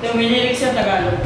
Tumililig sa Tagalog.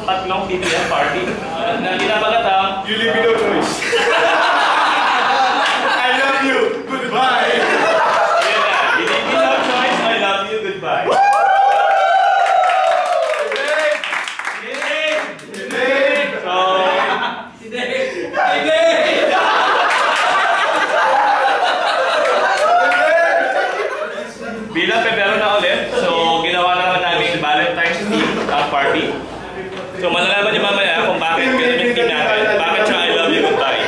Tatlong PPM party na ginabagatang You leave me no choice. I love you. Goodbye. Yeah, you leave me no choice. I love you. Goodbye. Bilang Pebrero na ulit, so ginawa naman namin Valentine's Day party. So malalaman niyo mamaya kung bakit ganun yung team natin. Bakit siya I love you goodbye.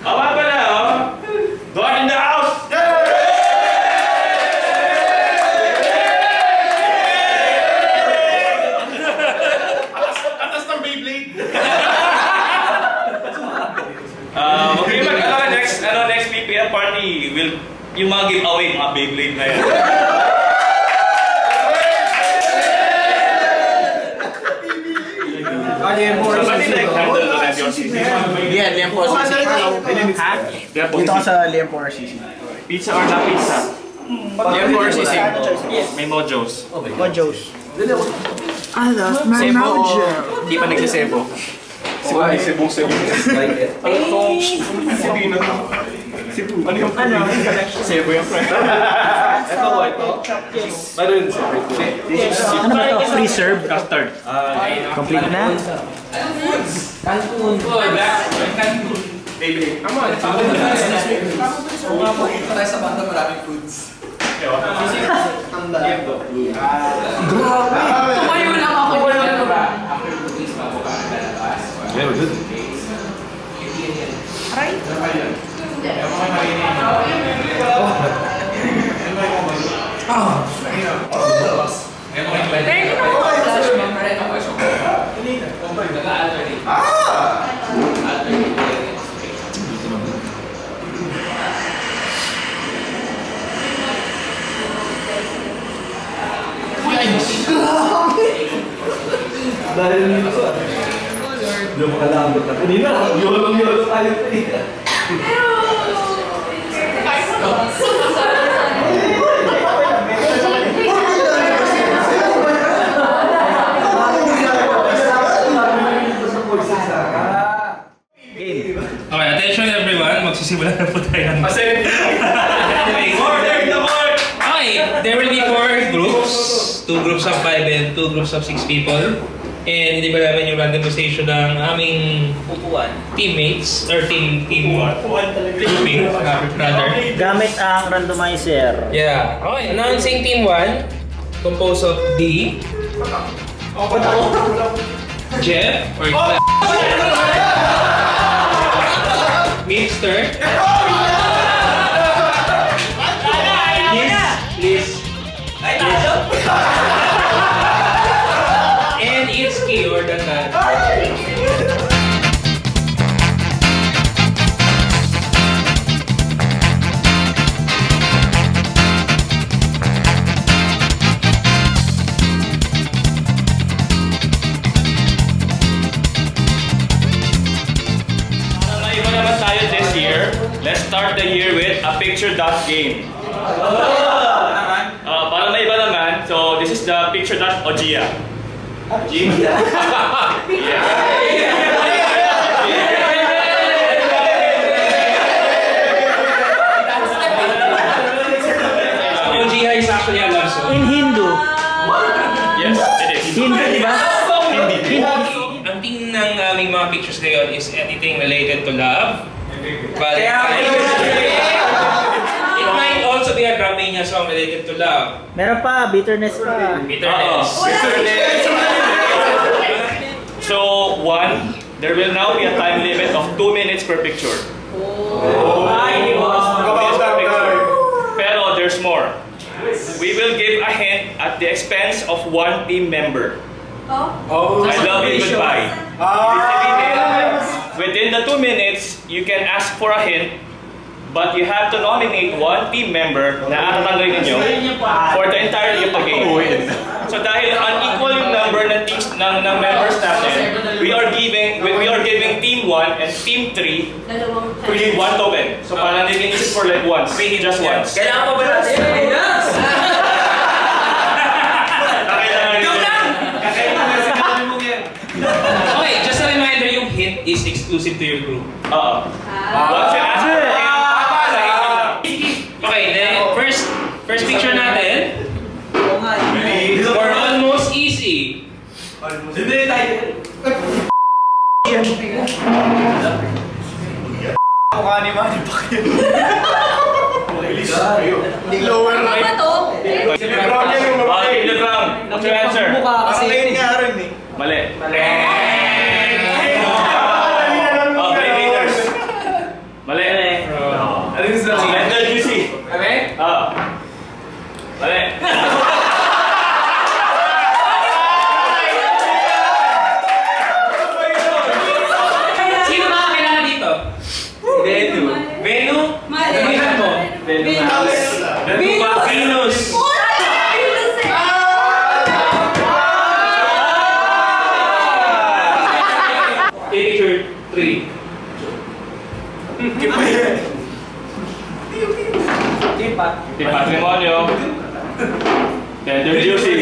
Awa pa na, oh! God in the house! Atas ng Beyblade. Okay, next PPL party will yung mga giveaway, mga Beyblade na yan. Yeah, Liempo RCC. Dito ka sa Liempo RCC. Pizza or na pizza? Liempo RCC. May mojos. Mojos. I lost my mojo. Hindi pa nagsisebo. Cebu. Ano yung Sebo yung friend. Ito ko, ito. Ano ba ito? Free serve? Custard. Complete na? Beyblade. Come on. Tayo sa banda maraming foods. Grabe! Tumayo lang ako. Yeah, good. Aray? Dahil nito. Yung makalambot na. Kanina, yun lang yun. Okay, attention everyone. Magsisimula na po tayo ng Anyway, okay, there will be 4 groups. 2 groups of 5 and 2 groups of 6 people. And hindi ba namin yung randomization ng aming teammates or teaming rather. Gamit ang randomizer. Yeah. Okay, announcing team 1 composed of D, Jeff or Mr. Liz. And it's K or Dandan. This year, let's start the year with a picture dot game. Para may iba naman, so this is the picture dot Ojia. Ojia is actually a love song. In Hindu. Yes, it is. Hindu, di ba? Hindi. Ang theme ng aming mga pictures ngayon is anything related to love. Valentine's. It might also be a Gramania song related to love. Meron pa, bitterness pa. Bitterness. So, there will now be a time limit of 2 minutes per picture. Pero there's more. We will give a hint at the expense of 1 team member. I love you, goodbye. Within the 2 minutes, you can ask for a hint, but you have to nominate 1 team member na atatanggalin ninyo for the entirety of the game. So dahil unequal yung number ng teams ng members natin, we are giving team 1 and team 3 1 token. So parang nag-inisip for like once, just once. Kailangan mo ba natin? Okay, just a reminder, yung hint is exclusive to your group. Once you ask for a hint, Okay, then first picture natin. For almost easy. Lower right. Team LeBron, what's your answer? Mali. Playmakers. Mali. Render juicy. Mali. Sino makakilala dito? Venu? Malihan mo. Venus. Picture 3. Team Patrimonio. Tender juicy.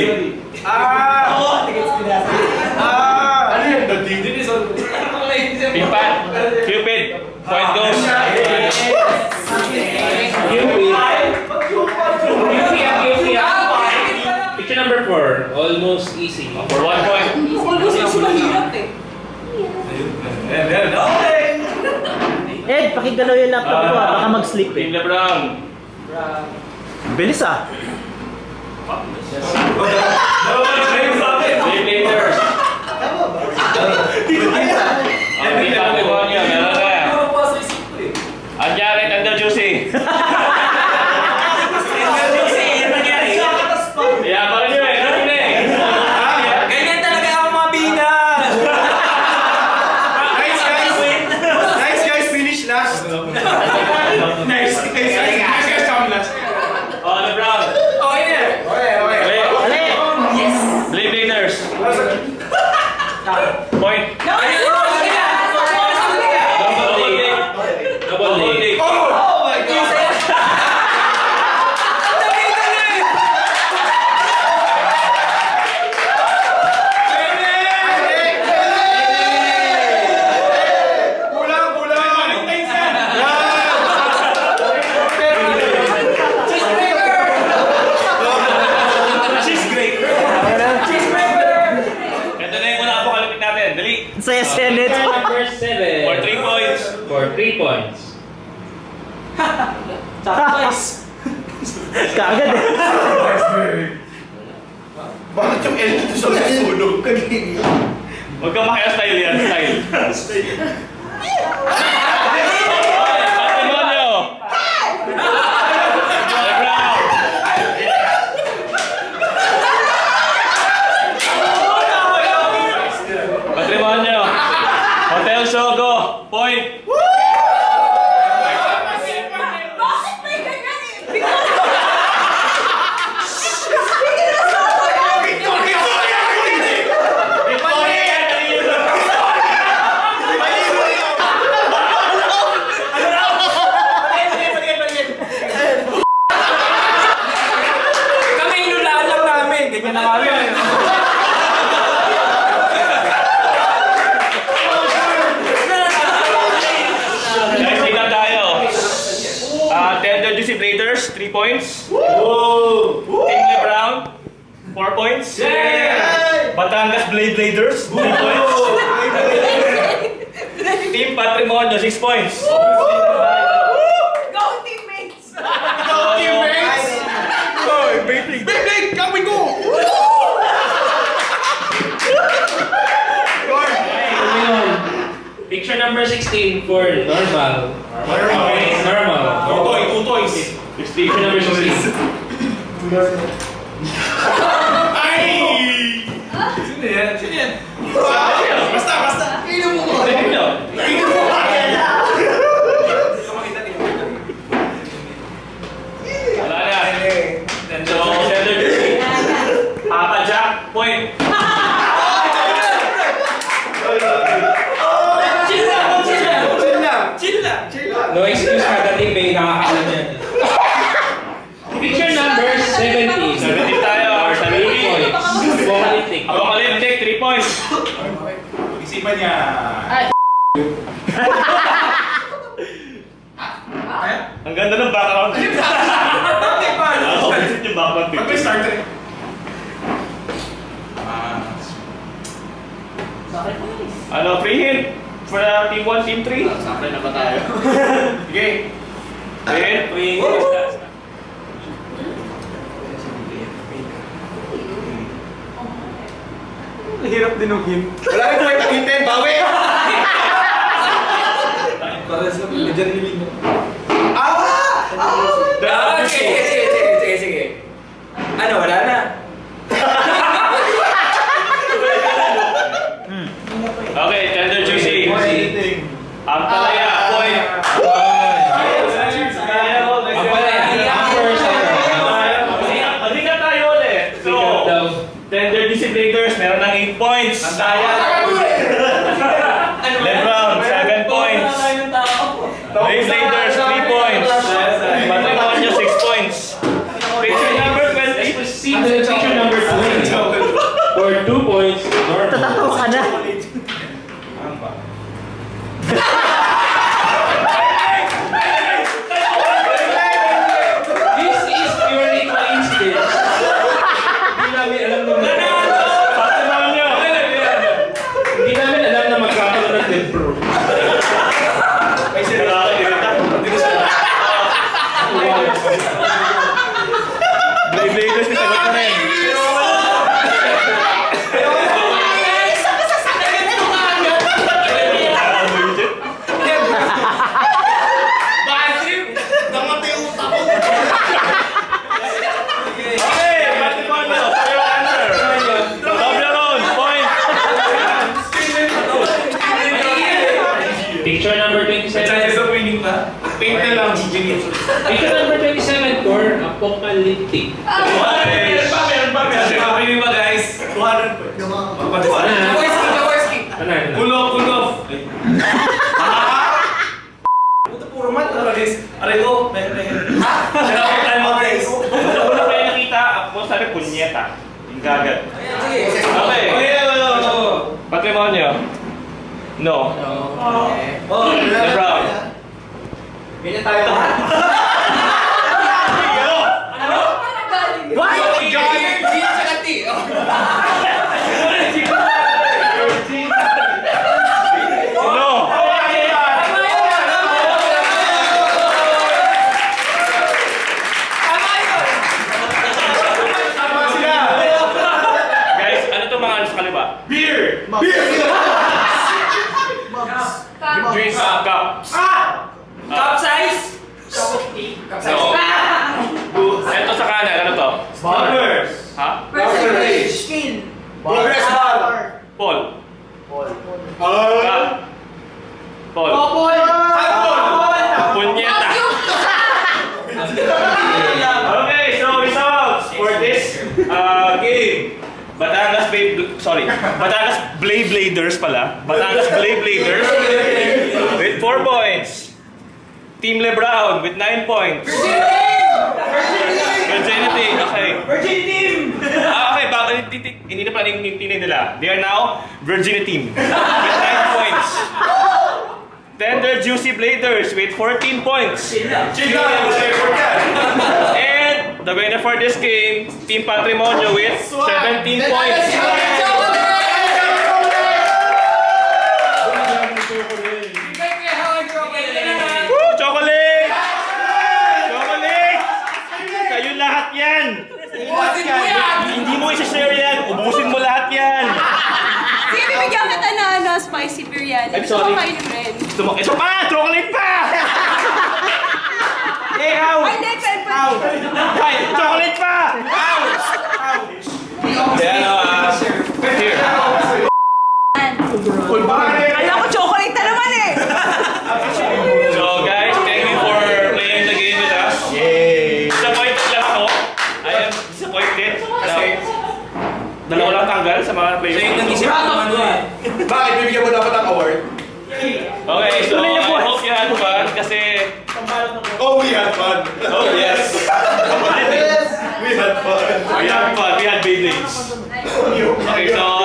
Team Pat. Cupid. Point goes. Picture number 4. Almost easy. For 1 point. Ed, pakigalaw yung laptop ko baka mag-sleep Team LeBron. Bilis Playmakers. Team Patrimonio. Meron na. Anyari, Tender juicy. Yeah, parang yun eh. Ganyan talaga ako mabina! Nice guys, finish last. Nice guys, come last. Oh, LeBron. Playmakers. Point. 3 points. Twice. Kaagad eh. Bakit yung L dito sa nasunog? Huwag kang makaya style yan, style. Patrimonio! Patrimonio! Hotel Sogo, point! Bakit may ganyan eh? Kami inulaan lang namin. Ganyan na kami. Guys, tingnan tayo. Tender Juicy Bladers, 3 points. Team LeBron, 4 points. Batangas Blade Bladers, 3 points. Team Patrimonio, 6 points. Go teammates! Beyblade, kami go! Picture number 16 for normal. Okay, normal. Two toys. Picture number 16. Ay! Sino yan? Basta. Ino mo mo. Wala na. So, Tender Juicy. Papa Jack, point. Chill lang. No excuse kada team, may nakakaalam yan. Picture number 17. 70 tayo, or 3 points. Apocalyptic. Apocalyptic, 3 points. Isipan niya. Ang ganda ng background. Ako, visit yung background Pag picture. starter. Ano, free hit for team 1, team 3. Sakay na ba tayo? Sige. Free hit. Hirap din ng hint. Wala rin kwenta hintin, bawi! Para sa medyan nilig mo. Sige. Ano, wala na? Okay, Tender Juicy. Ang palaya, point. Ang palaya, number 7. Mag-ingat tayo ulit. So, Tender Juicy Bladers, meron ng 8 points. LeBron, 7 points. Blade Bladers, 3 points. Patrimonio, 6 points. Picture number 20. Proceed to picture number 20. For 2 points, normal. Tatawa ka na. This is purely coincidence. Hindi namin alam na Patrimonio. Hindi namin alam na magkakaroon ng Dempro. Blade Bladers, may sagot na rin. Okay, Patrimonio, for your answer. Toblerone, point. Picture number 27. winning pa. Paint na lang, Picture number 27 for Apocalyptic. Meron pa. Winning ba guys? 200 po. Pull off. Puto puro man. Aray ko. Una pa yung nakita, ako sabi punyeta. Yung gagat. Okay. Patrimonio. No. LeBron. Ganyan tayo lahat. What? No. Batangas Bladers pala. Batangas Bladers with 4 points. Team Lebron with 9 points. Virginity, okay. Virgin team! Okay, hindi na pala yung team nila. They are now Virginia team with 9 points. Tender Juicy Bladers with 14 points. And the winner for this game, Team Patrimonio with 17 points. Woo! Chocolate! Chocolate! Kayo lahat yan! Hindi mo isa-share yan! Ubusin mo lahat yan! Sige, bibigyan kita na spicy biryani. I'm Gusto sorry. ko kainin rin. Ito pa! Chocolate pa! Eh, ow! Ay, hindi, pwede. Ay, chocolate pa! Here. Alam ko, chocolate na naman eh. So guys, thank you for playing the game with us. Yay! Disappointed lang ako. I am disappointed. Kasi dalawa lang tanggal sa mga players. So yung nag-isip ko naman eh. Bakit? Bibigyan mo dapat ang award? Okay, so I hope you had fun kasi... Oh, we had fun. Oh yes! We had fun. We had fun. We had big days. Okay, so